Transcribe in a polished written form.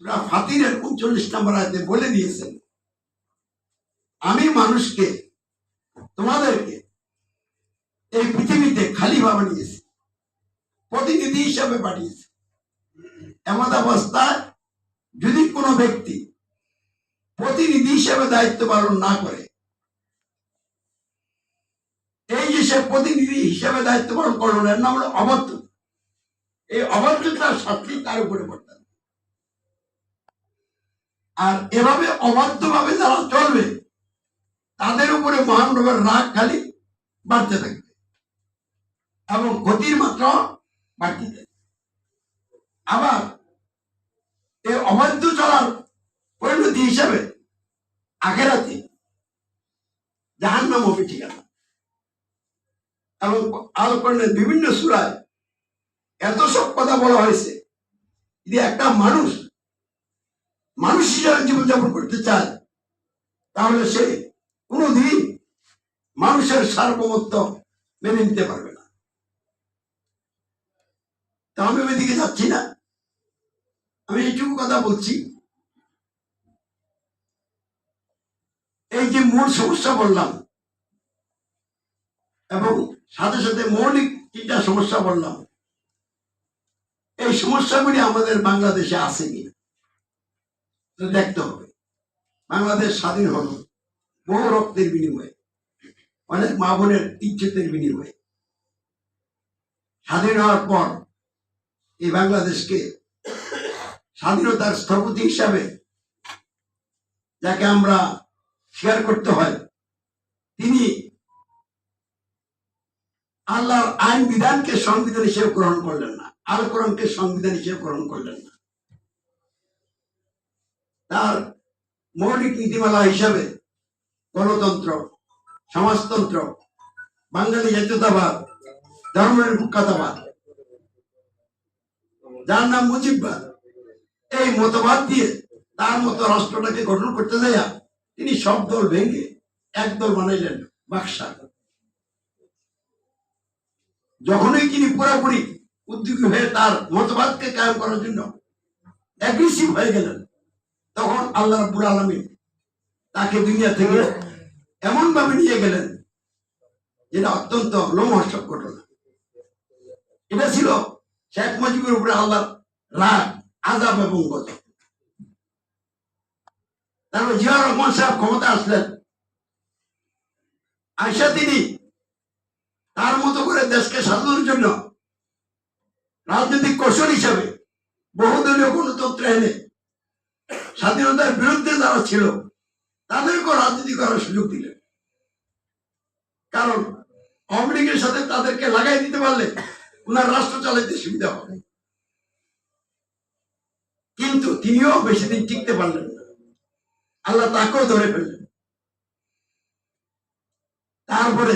সূরা ফাতিরের 39 নম্বর আয়াতে বলে দিয়েছেন, আমি মানুষকে তোমাদেরকে এই পৃথিবীতে খালিফা বানিয়েছি, প্রতিনিধি হিসাবে পাঠিয়েছি। এমন অবস্থায় যদি কোনো ব্যক্তি প্রতিনিধি হিসেবে দায়িত্ব পালন না করে, এই যে সে প্রতিনিধি হিসেবে দায়িত্ব পালন করলো এর নাম হলো অবাধ্য। এই অবাধ্যতার শাস্তি তার উপরে পড়তে হবে। আর এভাবে অবাধ্য ভাবে যারা চলবে তাদের উপরে মহান রবের রাগ খালি বাড়তে থাকবে এবং ক্ষতির মাত্রা বাড়তে থাকবে। আবার এই অবাধ্য চলার পরিণতি হিসাবে আখেরাতে জাহান্নাম হবে ঠিকানা। এবং আল কোরআনের বিভিন্ন সূরায় এত সব কথা বলা হয়েছে যে একটা মানুষ হিসাবে জীবনযাপন করতে চায় তাহলে সে কোনোদিন মানুষের সার্বভৌমত্ব মেনে নিতে পারবে না। তা আমি ওইদিকে যাচ্ছি না, আমি এইটুকু কথা বলছি। এই যে মূল সমস্যা বললাম এবং সাথে সাথে মৌলিক 3টা সমস্যা বললাম, এই সমস্যাগুলি আমাদের বাংলাদেশে আছে কিনা দেখতে হবে। বাংলাদেশ স্বাধীন হল বহু রক্তের বিনিময়ে, অনেক মা বোনের ইজ্জতের বিনিময়ে। স্বাধীন হওয়ার পর এই বাংলাদেশকে স্বাধীনতার স্থপতি হিসাবে যাকে আমরা স্বীকার করতে হয়, তিনি আল্লাহর আইন বিধানকে সংবিধান হিসেবে গ্রহণ করলেন না, আল কোরআনকে সংবিধান হিসেবে গ্রহণ করলেন না। তার মৌলিক নীতিমালা হিসাবে গণতন্ত্র, সমাজতন্ত্র, বাঙালি জাতীয়তাবাদ, ধর্মনিরপেক্ষতাবাদ, যার নাম মুজিববাদ, এই মতবাদ দিয়ে তার মতো রাষ্ট্রটাকে গঠন করতে যাইয়া তিনি সব দল ভেঙে এক দল বানাইলেন, বাকশাল। যখনই তিনি পুরোপুরি উদ্যোগী হয়ে তার মতবাদকে কায়েম করার জন্য অ্যাগ্রেসিভ হয়ে গেলেন, তখন আল্লাহ রাব্বুল আলামিন তাকে দুনিয়া থেকে এমন ভাবে নিয়ে গেলেন যেটা অত্যন্ত লোমহর্ষক ঘটনা। এটা ছিল শেখ মুজিবের উপরে আল্লাহর রাগ, আযাব এবং গজব। তারপর জিয়াউর রহমান সাহেব ক্ষমতা আসলেন, আইসা তিনি তার মতো করে দেশকে সাজানোর জন্য রাজনৈতিক কৌশল হিসাবে বহুদলীয় গণতন্ত্র এনে স্বাধীনতার বিরুদ্ধে যারা ছিল তাদেরকেও রাজনীতি করার সুযোগ দিলেন। কারণ আওয়ামী লীগের সাথে তাদেরকে লাগাই দিতে পারলে ওনার রাষ্ট্র চালাইতে সুবিধা হবে। কিন্তু তিনিও বেশি দিন টিকতে পারলেন না, আল্লাহ তাকেও ধরে ফেললেন। তারপরে